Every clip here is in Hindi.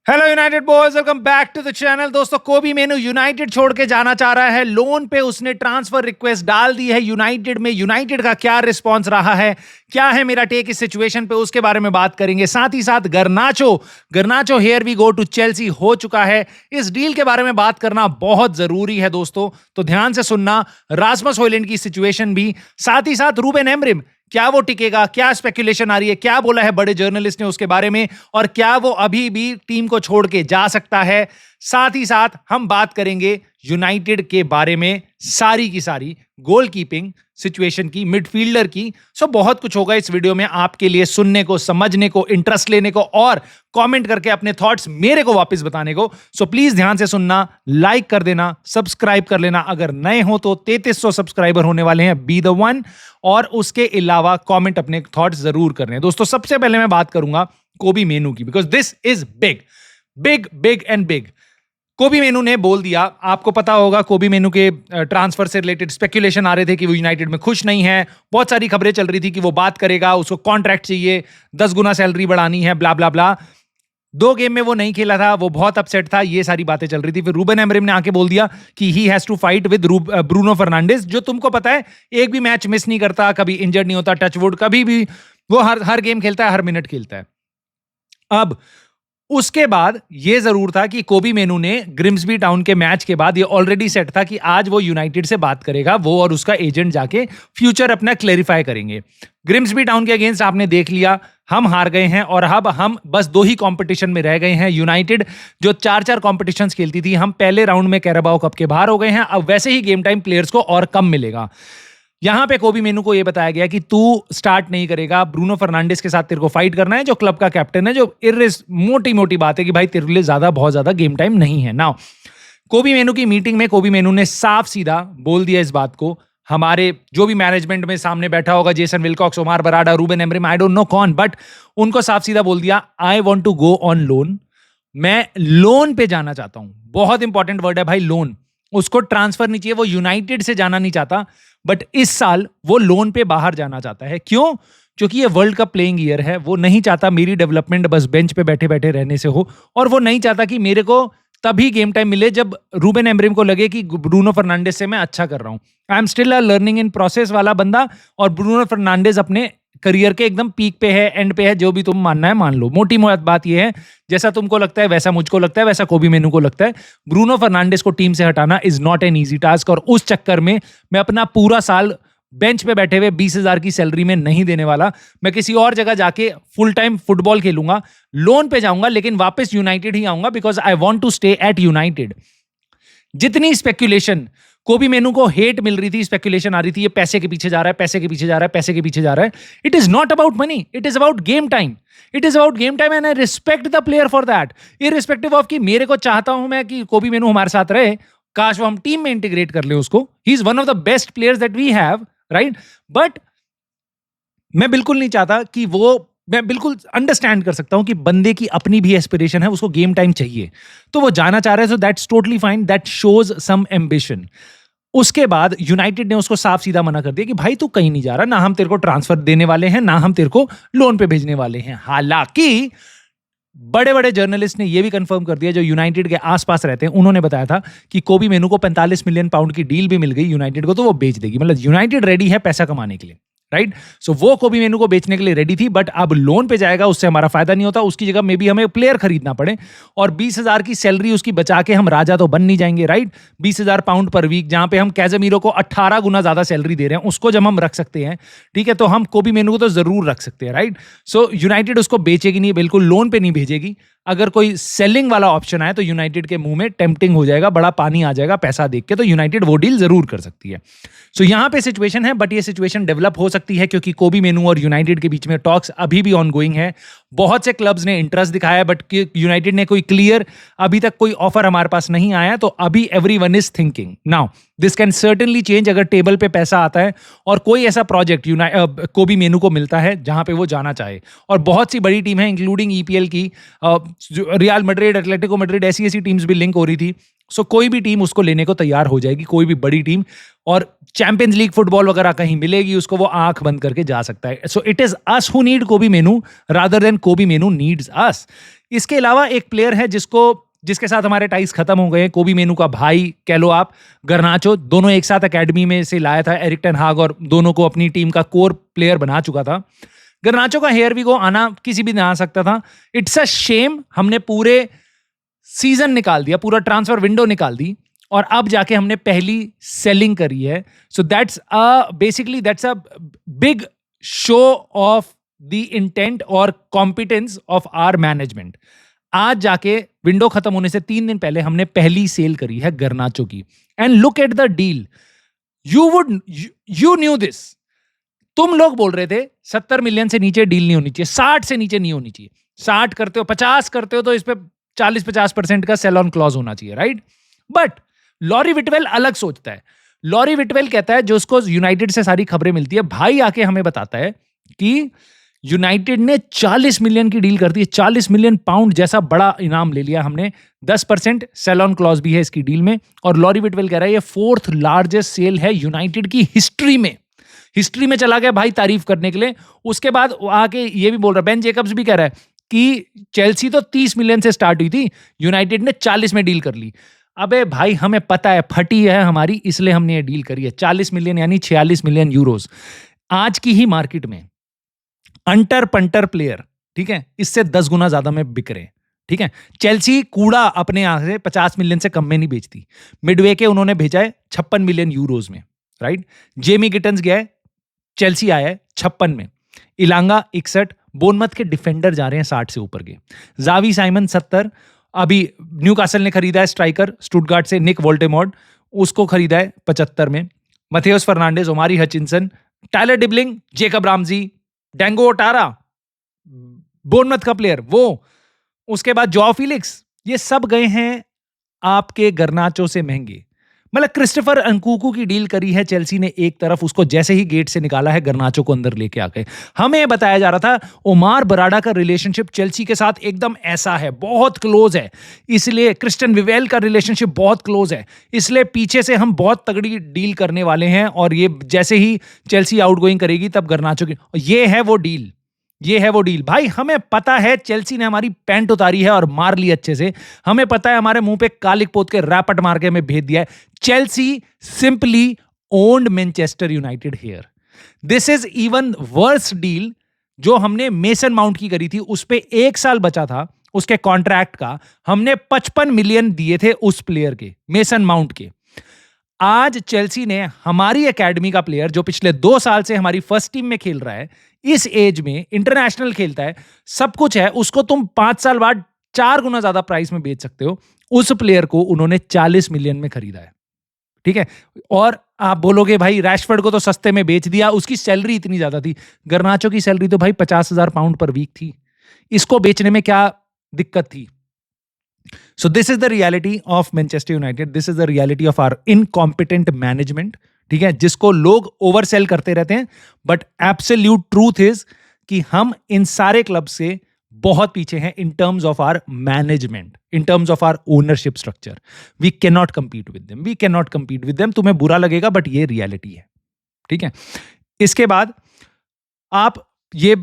Hello United boys, welcome back to the channel. दोस्तों, कोबी मेनू यूनाइटेड छोड़ के जाना चाह रहा है। लोन पे उसने ट्रांसफर रिक्वेस्ट डाल दी है यूनाइटेड में। यूनाइटेड का क्या रिस्पांस रहा है, क्या है मेरा टेक इस सिचुएशन पे, उसके बारे में बात करेंगे। साथ ही साथ Garnacho here we go to Chelsea हो चुका है। इस डील के बारे में बात करना बहुत जरूरी है दोस्तों, तो ध्यान से सुनना। रासमस हॉयलैंड की सिचुएशन भी, साथ ही साथ रूबेन एमरिम, क्या वो टिकेगा, क्या स्पेकुलेशन आ रही है, क्या बोला है बड़े जर्नलिस्ट ने उसके बारे में, और क्या वो अभी भी टीम को छोड़ के जा सकता है। साथ ही साथ हम बात करेंगे यूनाइटेड के बारे में, सारी की सारी गोलकीपिंग सिचुएशन की, मिडफील्डर की। सो बहुत कुछ होगा इस वीडियो में आपके लिए सुनने को, समझने को, इंटरेस्ट लेने को और कमेंट करके अपने थॉट्स मेरे को वापस बताने को। सो प्लीज ध्यान से सुनना, लाइक कर देना, सब्सक्राइब कर लेना अगर नए हो तो। 3300 सब्सक्राइबर होने वाले हैं, बी द वन। और उसके अलावा कमेंट अपने थॉट्स जरूर करने। दोस्तों, सबसे पहले मैं बात करूंगा कोबी मेनू की, because this is big big big and big. कोबी मेनू ने बोल दिया, आपको पता होगा कोबी मेनू के ट्रांसफर से रिलेटेड स्पेकुलेशन आ रहे थे कि वो यूनाइटेड में खुश नहीं है। बहुत सारी खबरें चल रही थी कि वो बात करेगा, उसको कॉन्ट्रैक्ट चाहिए, 10 गुना सैलरी बढ़ानी है, ब्ला ब्ला ब्ला। 2 गेम में वो नहीं खेला था, वो बहुत अपसेट था, ये सारी बातें चल रही थी। फिर रूबेन एमरिम ने आके बोल दिया कि he has to fight with Bruno Fernandes, जो तुमको पता है एक भी मैच मिस नहीं करता, कभी इंजर्ड नहीं होता, टचवुड, कभी भी वो हर गेम खेलता है, हर मिनट खेलता है। अब उसके बाद ये जरूर था कि कोबी मेनू ने ग्रिम्सबी टाउन के मैच के बाद ये ऑलरेडी सेट था कि आज वो यूनाइटेड से बात करेगा, वो और उसका एजेंट जाके फ्यूचर अपना क्लेरिफाई करेंगे। ग्रिम्सबी टाउन के अगेंस्ट आपने देख लिया, हम हार गए हैं और अब हम बस 2 ही कंपटीशन में रह गए हैं। यूनाइटेड जो 4-4 कॉम्पिटिशन्स खेलती थी, हम पहले राउंड में कैराबाओ कप के बाहर हो गए हैं। अब वैसे ही गेम टाइम प्लेयर्स को और कम मिलेगा। यहां पे कोबी मेनू को यह बताया गया कि तू स्टार्ट नहीं करेगा, ब्रूनो फर्नांडिस के साथ तेरे को फाइट करना है, जो क्लब का कैप्टन है, जो मोटी मोटी बात है कि भाई तेरे लिए बहुत ज्यादा गेम टाइम नहीं है। नाउ कोबी मेनू की मीटिंग में कोबी मेनू ने साफ सीधा बोल दिया इस बात को। हमारे जो भी मैनेजमेंट में सामने बैठा होगा, Jason Wilcox, Omar Berrada, Ruben Amorim, I don't know कौन, बट उनको साफ सीधा बोल दिया, I want to go on loan. मैं लोन पे जाना चाहता हूं। बहुत इंपॉर्टेंट वर्ड है भाई, लोन। उसको ट्रांसफर नहीं चाहिए, वो यूनाइटेड से जाना नहीं चाहता, बट इस साल वो लोन पे बाहर जाना चाहता है। क्यों? क्योंकि ये वर्ल्ड कप प्लेइंग ईयर है। वो नहीं चाहता मेरी डेवलपमेंट बस बेंच पे बैठे बैठे रहने से हो, और वो नहीं चाहता कि मेरे को तभी गेम टाइम मिले जब रूबेन एमरिम को लगे कि ब्रूनो फर्नांडिस से मैं अच्छा कर रहा हूं। I am still a learning in process वाला बंदा, और ब्रूनो फर्नांडिस अपने करियर के एकदम पीक पे है, एंड पे है, जो भी तुम मानना है मान लो। मोटी बात यह है, जैसा तुमको लगता है वैसा मुझको लगता है, वैसा कोबी मेनू को लगता है। ब्रूनो फर्नांडिस को टीम से हटाना is not an easy task, और उस चक्कर में मैं अपना पूरा साल बेंच पे बैठे हुए 20,000 की सैलरी में नहीं देने वाला। मैं किसी और जगह जाके फुल टाइम फुटबॉल खेलूंगा, लोन पे जाऊंगा, लेकिन वापस यूनाइटेड ही आऊंगा, because I want to stay at United. जितनी स्पेक्यूलेशन कोबी मेनू को हेट मिल रही थी, स्पेकुलेशन आ रही थी, ये पैसे के पीछे जा रहा है, पैसे के पीछे जा रहा है, पैसे के पीछे जा रहा है। It is not about money, it is about game time. It is about game time, and I respect the player for that. Irrespective of कि मेरे को चाहता हूं मैं कि कोबी मेनू हमारे साथ रहे, काश वो हम टीम में इंटीग्रेट कर ले उसको। He is one of the best players that we have, right? But मैं बिल्कुल नहीं चाहता कि मैं बिल्कुल अंडरस्टैंड कर सकता हूं कि बंदे की अपनी भी एस्पिरेशन है, उसको गेम टाइम चाहिए, तो वो जाना चाह रहा है। So that's totally fine, that shows some ambition. उसके बाद यूनाइटेड ने उसको साफ सीधा मना कर दिया कि भाई तू कहीं नहीं जा रहा, ना हम तेरे को ट्रांसफर देने वाले हैं, ना हम तेरे को लोन पे भेजने वाले हैं। हालांकि बड़े बड़े जर्नलिस्ट ने यह भी कंफर्म कर दिया, जो यूनाइटेड के आसपास रहते हैं, उन्होंने बताया था कि कोबी मेनू को 45 मिलियन पाउंड की डील भी मिल गई यूनाइटेड को, तो वो बेच देगी। मतलब यूनाइटेड रेडी है पैसा कमाने के लिए, राइट? सो वो कोबी मेनू को बेचने के लिए रेडी थी, बट अब लोन पे जाएगा, उससे हमारा फायदा नहीं होता। उसकी जगह में भी हमें प्लेयर खरीदना पड़े, और 20,000 की सैलरी उसकी बचा के हम राजा तो बन नहीं जाएंगे, राइट? 20,000 पाउंड पर वीक, जहां पे हम कैज़ेमीरो को 18 गुना ज्यादा सैलरी दे रहे हैं, उसको जब हम रख सकते हैं, ठीक है, तो हम कोबी मेनू को तो जरूर रख सकते हैं, राइट? सो यूनाइटेड उसको बेचेगी नहीं, बिल्कुल लोन पे नहीं भेजेगी। अगर कोई सेलिंग वाला ऑप्शन आए तो यूनाइटेड के मुंह में टेम्पटिंग हो जाएगा, बड़ा पानी आ जाएगा पैसा देख के, तो यूनाइटेड वो डील जरूर कर सकती है। सो यहां पे सिचुएशन है, बट ये सिचुएशन डेवलप हो सकती है, क्योंकि कोबी मेनू और यूनाइटेड के बीच में टॉक्स अभी भी ऑनगोइंग है। बहुत से क्लब्स ने इंटरेस्ट दिखाया है, बट यूनाइटेड ने कोई क्लियर अभी तक कोई ऑफर हमारे पास नहीं आया, तो अभी everyone is thinking. Now this can certainly change अगर टेबल पे पैसा आता है और कोई ऐसा प्रोजेक्ट कोबी मेनू को मिलता है जहां पे वो जाना चाहे। और बहुत सी बड़ी टीम है, इंक्लूडिंग ईपीएल की, रियल मैड्रिड, एटलेटिको मैड्रिड, ऐसी टीम्स भी लिंक हो रही थी। सो कोई भी टीम उसको लेने को तैयार हो जाएगी, कोई भी बड़ी टीम, और चैंपियंस लीग फुटबॉल वगैरह कहीं मिलेगी उसको, वो आंख बंद करके जा सकता है। So it is us who need कोबी मेनू रादर देन कोबी मेनू नीड्स अस। इसके अलावा एक प्लेयर है जिसके साथ हमारे टाइज खत्म हो गए, कोबी मेनू का भाई कह लो आप, गर्नाचो। दोनों एक साथ एकेडमी में से लाया था एरिक टेन हाग और दोनों को अपनी टीम का कोर प्लेयर बना चुका था। गर्नाचो का हेयर वी गो आना किसी भी आ सकता था। इट्स अ शेम, हमने पूरे सीजन निकाल दिया, पूरा ट्रांसफर विंडो निकाल दी और अब जाके हमने पहली सेलिंग करी है। So that's a big show off the intent और कॉम्पिटेंस ऑफ आवर मैनेजमेंट। आज जाके विंडो खत्म होने से 3 दिन पहले हमने पहली सेल करी है गर्नाचो की। And look at the deal, you new this. तुम लोग बोल रहे थे 70 मिलियन से नीचे डील नहीं होनी चाहिए, 60 से नीचे नहीं होनी चाहिए। 60 करते हो, 50 करते हो तो इस पे 40-50% का सेल ऑन क्लॉज होना चाहिए, राइट? बट लॉरी विटवेल अलग सोचता है। लॉरी विटवेल कहता है, जो उसको यूनाइटेड से सारी खबरें मिलती है, भाई आके हमें बताता है कि यूनाइटेड ने 40 मिलियन की डील कर दी, 40 मिलियन पाउंड जैसा बड़ा इनाम ले लिया हमने, 10% सेल ऑन क्लॉज भी है इसकी डील में। और लॉरी विटवेल कह रहा है ये 4th लार्जेस्ट सेल है यूनाइटेड की हिस्ट्री में। हिस्ट्री में चला गया भाई तारीफ करने के लिए। उसके बाद आके ये भी बोल रहा है, बेन जेकब्स भी कह रहा है कि चेल्सी तो 30 मिलियन से स्टार्ट हुई थी, यूनाइटेड ने 40 में डील कर ली। अबे भाई हमें पता है फटी है हमारी, इसलिए हमने ये डील करी है। 40 मिलियन यानी 46 मिलियन यूरोस आज की ही मार्केट में। अंटर पंटर प्लेयर, ठीक है, इससे 10 गुना ज्यादा में बिक रहे हैं, ठीक है। चेल्सी कूड़ा अपने यहां से 50 मिलियन से कम में नहीं बेचती। मिडवे के उन्होंने भेजा है 56 मिलियन यूरोज में, राइट। जेमी गिटन्स गया है, चेल्सी आया है 56 में। इलांगा 61, बोनमथ के डिफेंडर जा रहे हैं 60 से ऊपर के। जावी साइमन 70, अभी न्यूकासल ने खरीदा है स्ट्राइकर स्टुटगार्ट से निक वोल्टेमॉर्ड, उसको खरीदा है 75 में। Matheus Fernandes, Omari Hutchinson, Tyler Dibling, Jacob Ramsey, Dango Ouattara, Bournemouth का प्लेयर वो, उसके बाद जॉ फिलिक्स, ये सब गए हैं आपके गर्नाचो से महंगे। मतलब क्रिस्टोफर अंकुकू की डील करी है चेल्सी ने एक तरफ, उसको जैसे ही गेट से निकाला है गर्नाचो को अंदर लेके आ गए। हमें बताया जा रहा था ओमार बराडा का रिलेशनशिप चेल्सी के साथ एकदम ऐसा है, बहुत क्लोज है, इसलिए क्रिस्टियन विवेल का रिलेशनशिप बहुत क्लोज है, इसलिए पीछे से हम बहुत तगड़ी डील करने वाले हैं। और ये जैसे ही चेल्सी आउटगोइंग करेगी तब गर्नाचो की, ये है वो डील, ये है वो डील। भाई हमें पता है चेल्सी ने हमारी पैंट उतारी है और मार ली अच्छे से। हमें पता है हमारे मुंह पे कालिक पोत के रैपट मार के हमें भेज दिया है। Chelsea simply owned Manchester United here. This is even worse deal जो हमने मेसन माउंट की करी थी, उस पे 1 साल बचा था उसके कॉन्ट्रैक्ट का, हमने 55 मिलियन दिए थे उस प्लेयर के, मेसन माउंट के। आज चेल्सी ने हमारी एकेडमी का प्लेयर जो पिछले 2 साल से हमारी फर्स्ट टीम में खेल रहा है, इस एज में इंटरनेशनल खेलता है, सब कुछ है, उसको तुम 5 साल बाद 4 गुना ज्यादा प्राइस में बेच सकते हो। उस प्लेयर को उन्होंने 40 मिलियन में खरीदा है, ठीक है। और आप बोलोगे भाई रैशफोर्ड को तो सस्ते में बेच दिया, उसकी सैलरी इतनी ज्यादा थी। गर्नाचो की सैलरी तो भाई 50,000 पाउंड पर वीक थी, इसको बेचने में क्या दिक्कत थी? So this is the reality of Manchester United. This is the reality of our incompetent management. ठीक है, जिसको लोग ओवर सेल करते रहते हैं, बट एब्सोल्यूट ट्रूथ इज कि हम इन सारे क्लब से बहुत पीछे हैं in terms of our management, in terms of our ownership structure. We can not compete with them. We cannot compete with them. तुम्हें बुरा लगेगा बट ये रियलिटी है, ठीक है। इसके बाद आप ये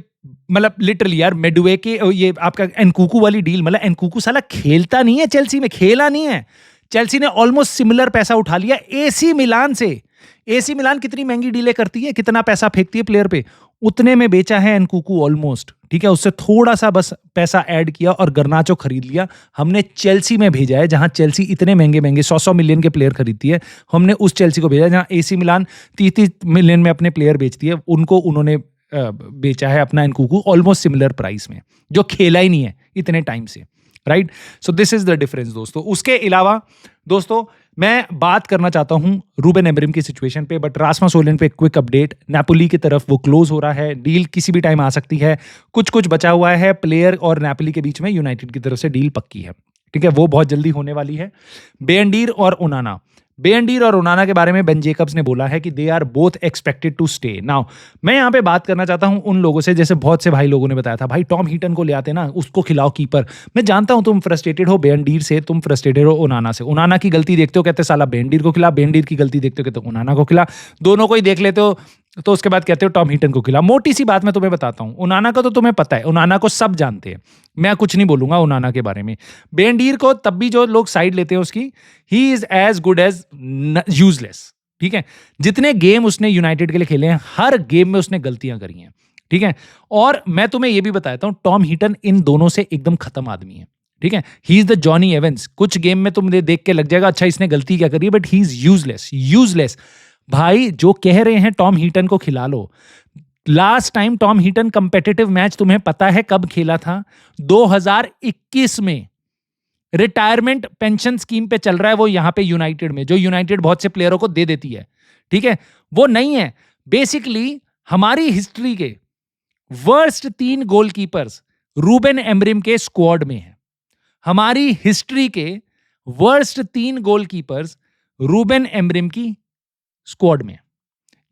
मतलब लिटरली यार मेडुए के ये आपका एनकुकू वाली डील, मतलब एनकुकू साला खेलता नहीं है चेल्सी में, खेला नहीं है। चेल्सी ने ऑलमोस्ट सिमिलर पैसा उठा लिया एसी मिलान से। एसी मिलान कितनी महंगी डीलें करती है, कितना पैसा फेंकती है प्लेयर पे, उतने में बेचा है एनकुकू ऑलमोस्ट, ठीक है। उससे थोड़ा सा बस पैसा ऐड किया और गर्नाचो खरीद लिया। हमने चेल्सी में भेजा है जहां चेल्सी इतने महंगे महंगे 100 मिलियन के प्लेयर खरीदती है, हमने उस चेल्सी को भेजा जहां एसी मिलान 30 मिलियन में अपने प्लेयर बेचती है, उनको उन्होंने बेचा है अपना एनकुकू ऑलमोस्ट सिमिलर प्राइस में, जो खेला ही नहीं है इतने टाइम से, right. So this is the difference दोस्तों। उसके अलावा दोस्तों मैं बात करना चाहता हूं रूबेन एमरिम की सिचुएशन पे, बट रासमस होयलैंड पे क्विक अपडेट। नेपोली की तरफ वो क्लोज हो रहा है, डील किसी भी टाइम आ सकती है, कुछ कुछ बचा हुआ है प्लेयर और नेपोली के बीच में, यूनाइटेड की तरफ से डील पक्की है, ठीक है, वो बहुत जल्दी होने वाली है। बेयरंडीर और ओनाना, बेयरंडीर और ओनाना के बारे में बेन जेकब्स ने बोला है कि they are both expected to stay. Now मैं यहाँ पे बात करना चाहता हूँ उन लोगों से, जैसे बहुत से भाई लोगों ने बताया था भाई टॉम हीटन को ले आते ना, उसको खिलाओ कीपर। मैं जानता हूँ तुम फ्रस्ट्रेटेड हो बेयरंडीर से, तुम फ्रस्ट्रेटेड हो ओनाना से। ओनाना की गलती देखते हो कहते साला बेयरंडीर को खिला, बेयरंडीर की गलती देखते हो कहते ओनाना को खिला, दोनों को ही देख लेते हो तो उसके बाद कहते हो टॉम हीटन को खिला। मोटी सी बात मैं तुम्हें बताता हूँ, उनाना का तो तुम्हें पता है, उनाना को सब जानते हैं, मैं कुछ नहीं बोलूंगा उनाना के बारे में। बेंडीर को तब भी जो लोग साइड लेते हैं उसकी, he is as good as useless. ठीक है, जितने गेम उसने यूनाइटेड के लिए खेले हैं, हर गेम में उसने गलतियां करी हैं। ठीक है, और मैं तुम्हें यह भी बताता हूं, टॉम हीटन इन दोनों से एकदम खत्म आदमी है। ठीक है, ही इज द जॉनी एवेंस। कुछ गेम में तुम देख के लग जाएगा अच्छा इसने गलती क्या करी है, बट ही इज यूजलेस। भाई जो कह रहे हैं टॉम हीटन को खिला लो, last time Tom Heaton competitive match तुम्हें पता है कब खेला था? 2021 में। रिटायरमेंट पेंशन स्कीम पे चल रहा है वो यहां पे यूनाइटेड में, जो यूनाइटेड बहुत से प्लेयरों को दे देती है। ठीक है, वो नहीं है। बेसिकली हमारी हिस्ट्री के वर्स्ट 3 गोलकीपर्स रूबेन एमरिम के स्क्वाड में है। हमारी हिस्ट्री के वर्स्ट 3 गोलकीपर्स रूबेन एमरिम की स्क्वाड में।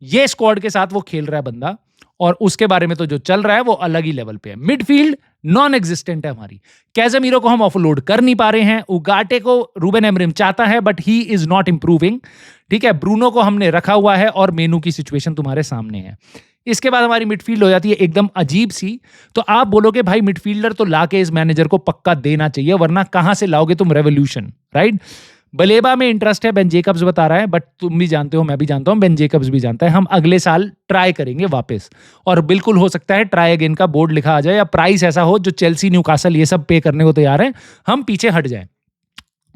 ये स्क्वाड के साथ वो खेल रहा है बंदा, और उसके बारे में तो जो चल रहा है वो अलग ही लेवल पे है। मिडफील्ड नॉन एग्जिस्टेंट है हमारी। कैज़ेमीरो को हम ऑफलोड कर नहीं पा रहे हैं, उगाटे को रूबेन एमरिम चाहता है but he is not improving. ठीक है, ब्रूनो को हमने रखा हुआ है और मेनू की सिचुएशन तुम्हारे सामने है। इसके बाद हमारी मिडफील्ड हो जाती है एकदम अजीब सी। तो आप बोलोगे भाई मिडफील्डर तो लाके इस मैनेजर को पक्का देना चाहिए, वरना कहां से लाओगे तुम रेवोल्यूशन, राइट? बलेबा में इंटरेस्ट है, बेन जेकब्स बता रहा है, बट तुम भी जानते हो, मैं भी जानता हूं, बेन जेकब्स भी जानता है। हम अगले साल ट्राई करेंगे वापस, और बिल्कुल हो सकता है ट्राई अगेन का बोर्ड लिखा आ जाए, या प्राइस ऐसा हो जो चेल्सी, न्यूकासल ये सब पे करने को तैयार है, हम पीछे हट जाएं।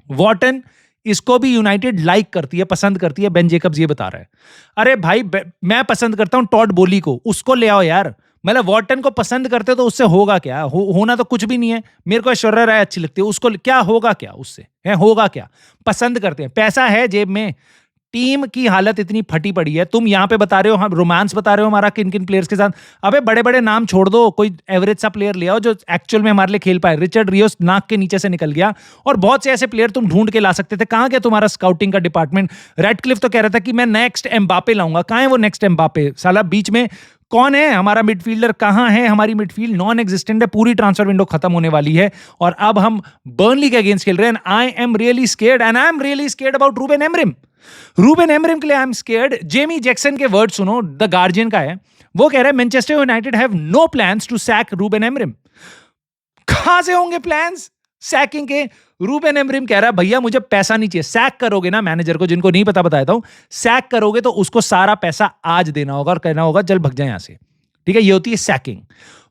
वॉटन, इसको भी यूनाइटेड लाइक करती है, पसंद करती है, बेन जेकब्स ये बता रहा है। अरे भाई मैं पसंद करता हूं टॉड बोली को, उसको ले आओ यार। मतलब वॉटन को पसंद करते हो तो उससे होगा क्या? होना तो कुछ भी नहीं है। मेरे को ऐश्वर्या राय अच्छी लगती है, उसको क्या होगा, क्या उससे है? होगा क्या? पसंद करते हैं, पैसा है जेब में। टीम की हालत इतनी फटी पड़ी है, तुम यहां पे बता रहे हो हम रोमांस बता रहे हो हमारा किन किन प्लेयर्स के साथ। अबे बड़े बड़े नाम छोड़ दो, कोई एवरेज सा प्लेयर ले आओ जो एक्चुअल में हमारे लिए खेल पाए। रिचर्ड रियोस नाक के नीचे से निकल गया, और बहुत से ऐसे प्लेयर तुम ढूंढ के ला सकते थे। कहां गया तुम्हारा स्काउटिंग का डिपार्टमेंट? रेडक्लिफ तो कह रहा था कि मैं नेक्स्ट एम्बापे लाऊंगा, कहां है वो नेक्स्ट एम्बापे? साला बीच में कौन है हमारा मिडफील्डर? कहां है? हमारी मिडफील्ड नॉन एग्जिस्टेंट है। पूरी ट्रांसफर विंडो खत्म होने वाली है, और अब हम बर्नली के अगेंस्ट खेल रहे हैं। I am really scared, and I am really scared about Ruben Amorim. Ruben Amorim के लिए I am scared. Jamie Jackson के वर्ड सुनो, द गार्जियन का है, वो कह रहे हैं Manchester United have no plans to sack Ruben Amorim. कहां से होंगे प्लान्स सैकिंग के? रूबेन एमरिम कह रहा है भैया मुझे पैसा नहीं चाहिए। सैक करोगे ना मैनेजर को, जिनको नहीं पता बताता हूं, सैक करोगे तो उसको सारा पैसा आज देना होगा और कहना होगा चल भग जाए यहां से। ठीक है, ये होती है सैकिंग।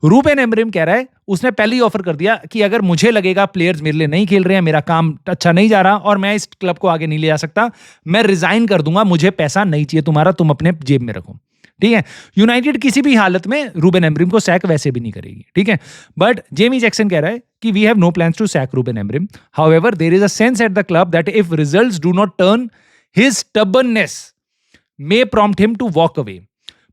रूबेन एमरिम कह रहा है, उसने पहले ही ऑफर कर दिया कि अगर मुझे लगेगा प्लेयर्स मेरे लिए नहीं खेल रहे हैं, मेरा काम अच्छा नहीं जा रहा और मैं इस क्लब को आगे नहीं ले जा सकता, मैं रिजाइन कर दूंगा, मुझे पैसा नहीं चाहिए तुम्हारा, तुम अपने जेब में रखो। ठीक है, यूनाइटेड किसी भी हालत में रूबेन एमरिम को सैक वैसे भी नहीं करेगी। ठीक है, बट जेमी जैक्सन कह रहा है कि we have no plans to sack Ruben Amorim, however there is a sense at the club that if results do not turn, his stubbornness may prompt him to walk away,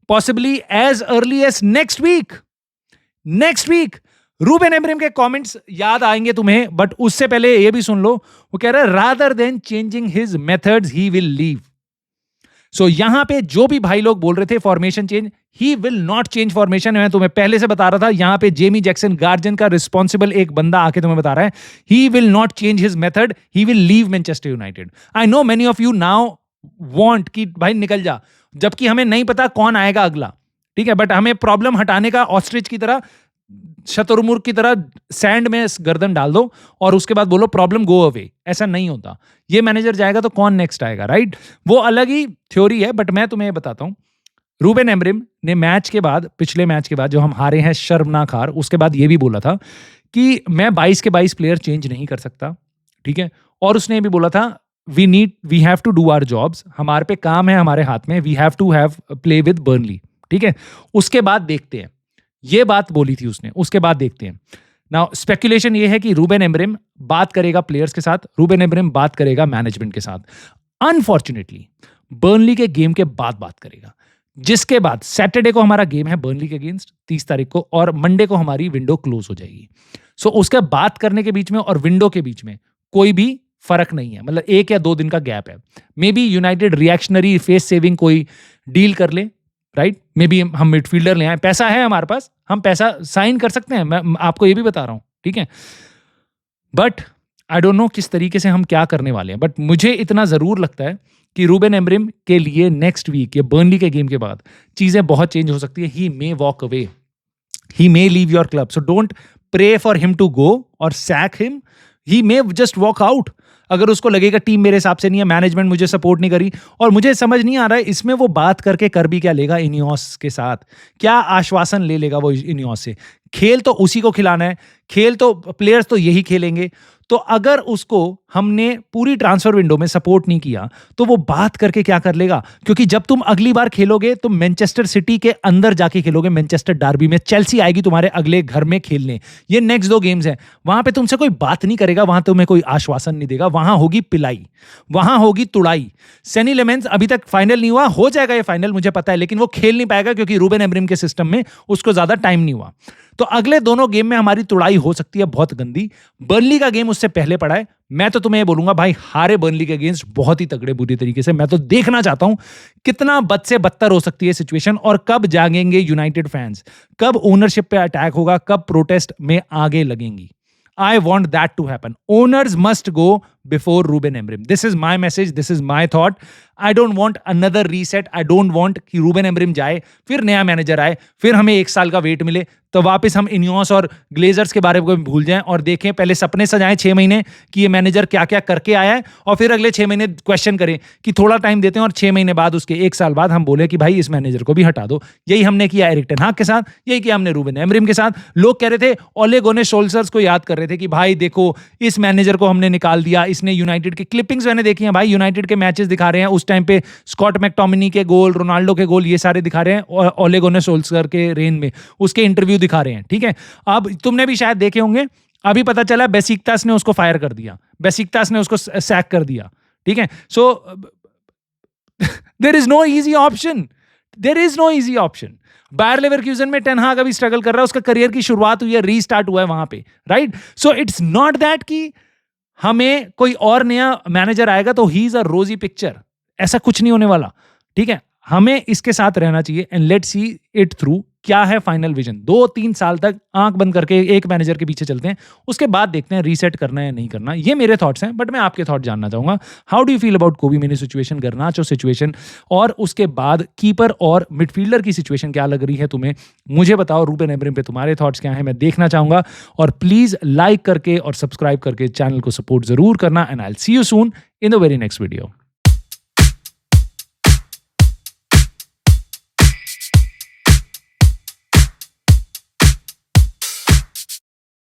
possibly as early as next week. Reuben Amorim के कमेंट्स याद आएंगे तुम्हें, बट उससे पहले ये भी सुन लो, वो कह रहा है rather than changing his methods he will leave. So यहां पे जो भी भाई लोग बोल रहे थे formation change, he will not change formation. मैं तुम्हें पहले से बता रहा था, यहां पे जेमी जैक्सन गार्जियन का रिस्पॉन्सिबल एक बंदा आके तुम्हें बता रहा है, he will not change his method, he will leave Manchester United. I know many of you now want कि भाई निकल जा, जबकि हमें नहीं पता कौन आएगा अगला। ठीक है, बट हमें प्रॉब्लम हटाने का ऑस्ट्रिच की तरह, शतुरमुर्ग की तरह सैंड में गर्दन डाल दो और उसके बाद बोलो प्रॉब्लम गो अवे। ऐसा नहीं होता। ये मैनेजर जाएगा तो कौन नेक्स्ट आएगा, राइट? वो अलग ही थ्योरी है, बट मैं तुम्हें बताता हूं, रूबेन एमरिम ने मैच के बाद, पिछले मैच के बाद जो हम हारे हैं शर्मनाक हार, उसके बाद ये भी बोला था कि मैं 22 के 22 प्लेयर चेंज नहीं कर सकता। ठीक है, और उसने ये भी बोला था we have to do our jobs, हमारे पे काम है, हमारे हाथ में, we have to have play with Burnley. ठीक है, उसके बाद देखते हैं, ये बात बोली थी उसने, उसके बाद देखते हैं। नाउ स्पेकुलेशन ये है कि रूबेन एमरिम बात करेगा प्लेयर्स के साथ, रूबेन एमरिम बात करेगा मैनेजमेंट के साथ। अनफॉर्चुनेटली बर्नली के गेम के बाद बात करेगा, जिसके बाद सैटरडे को हमारा गेम है बर्नली के अगेंस्ट 30 तारीख को, और मंडे को हमारी विंडो क्लोज हो जाएगी। सो उसके बात करने के बीच में और विंडो के बीच में कोई भी फर्क नहीं है, मतलब 1 या 2 दिन का गैप है। May be united reactionary face saving कोई डील कर ले, राइट? मे बी हम मिडफील्डर ले आए, पैसा है हमारे पास, हम पैसा साइन कर सकते हैं, मैं आपको ये भी बता रहा हूं। ठीक है, बट आई डोंट नो किस तरीके से हम क्या करने वाले हैं, बट मुझे इतना जरूर लगता है कि रूबेन एमरिम के लिए नेक्स्ट वीक या बर्नली के गेम के बाद चीजें बहुत चेंज हो सकती है. He may walk away, he may leave your club, so don't pray for him to go or sack him. He may just walk out. अगर उसको लगेगा टीम मेरे हिसाब से नहीं है, मैनेजमेंट मुझे सपोर्ट नहीं करी, और मुझे समझ नहीं आ रहा है इसमें वो बात करके कर भी क्या लेगा इनियोस के साथ, क्या आश्वासन ले लेगा वो इनियोस से. खेल तो उसी को खिलाना है, खेल तो प्लेयर्स तो यही खेलेंगे. तो अगर उसको हमने पूरी ट्रांसफर विंडो में सपोर्ट नहीं किया तो वो बात करके क्या कर लेगा, क्योंकि जब तुम अगली बार खेलोगे तो मैनचेस्टर सिटी के अंदर जाके खेलोगे, मैनचेस्टर डार्बी में. चेल्सी आएगी तुम्हारे अगले घर में खेलने, ये नेक्स्ट 2 गेम्स हैं. वहां पे तुमसे कोई बात नहीं करेगा, वहां तुम्हें कोई आश्वासन नहीं देगा, वहां होगी पिलाई, वहां होगी तुड़ाई. सेनी लेमेंस अभी तक फाइनल नहीं हुआ, हो जाएगा ये फाइनल मुझे पता है, लेकिन वो खेल नहीं पाएगा क्योंकि रूबेन एमरिम के सिस्टम में उसको ज्यादा टाइम नहीं हुआ. तो अगले दोनों गेम में हमारी तुड़ाई हो सकती है बहुत गंदी. बर्नली का गेम उससे पहले पड़ा है. मैं तो तुम्हें ये बोलूंगा भाई, हारे बर्नली के अगेंस्ट बहुत ही तगड़े बुरी तरीके से. मैं तो देखना चाहता हूं कितना बद से बदतर हो सकती है सिचुएशन, और कब जागेंगे यूनाइटेड फैंस, कब ओनरशिप पे अटैक होगा, कब प्रोटेस्ट में आगे लगेंगी. I want that to happen. Owners must go before Ruben Amorim. This is my message. This is my thought. I don't want another reset. I don't want कि रूबेन एमरिम जाए, फिर नया मैनेजर आए, फिर हमें 1 साल का वेट मिले, तो वापस हम इनियोस और ग्लेजर्स के बारे में भूल जाएं और देखें, पहले सपने सजाएं 6 महीने कि ये मैनेजर क्या क्या करके आया है, और फिर अगले 6 महीने क्वेश्चन करें कि थोड़ा टाइम देते हैं, और 6 महीने बाद उसके 1 साल बाद हम बोले कि भाई इस मैनेजर को भी हटा दो. यही हमने किया एरिक टेन हाग के साथ, यही किया हमने रूबेन एमरिम के साथ. लोग कह रहे थे, ओले गुनार सोल्शर्स को याद कर रहे थे कि भाई देखो इस मैनेजर को हमने निकाल दिया, इसने यूनाइटेड की क्लिपिंग्स मैंने देखी हैं भाई, यूनाइटेड के मैचेस दिखा रहे हैं, उस टाइम पे स्कॉट मैकटोमिनी के गोल, रोनाल्डो के गोल, ये सारे दिखा रहे हैं ओले गुनार सोल्शर के रेन में, उसके इंटरव्यू दिखा रहे हैं. ठीक है, अब तुमने भी शायद देखे होंगे, अभी पता चला बेसिकतास ने उसको फायर कर दिया, बेसिकतास ने उसको सैक कर दिया. ठीक है, so there is no easy option, there is no easy option. Bayer Leverkusen में टेन हाग अभी स्ट्रगल कर रहा है, उसका करियर की शुरुआत हुई है, रीस्टार्ट हुआ है वहां पे, right. So it's not that कि हमें कोई और नया मैनेजर आएगा तो ही इज अ रोजी पिक्चर, ऐसा कुछ नहीं होने वाला. ठीक है, हमें इसके साथ रहना चाहिए and let's see it through. क्या है फाइनल विजन, 2-3 साल तक आंख बंद करके एक मैनेजर के पीछे चलते हैं, उसके बाद देखते हैं रीसेट करना है या नहीं करना. ये मेरे थॉट्स हैं, बट मैं आपके थॉट जानना चाहूंगा. How do you feel about कोबी मेनू सिचुएशन, गर्नाचो सिचुएशन, और उसके बाद कीपर और मिडफील्डर की सिचुएशन क्या लग रही है तुम्हें, मुझे बताओ. रूबेन एमरिम पे तुम्हारे थॉट्स क्या हैं, मैं देखना चाहूंगा. और प्लीज लाइक करके और सब्सक्राइब करके चैनल को सपोर्ट जरूर करना. And I will see you soon in the very next video.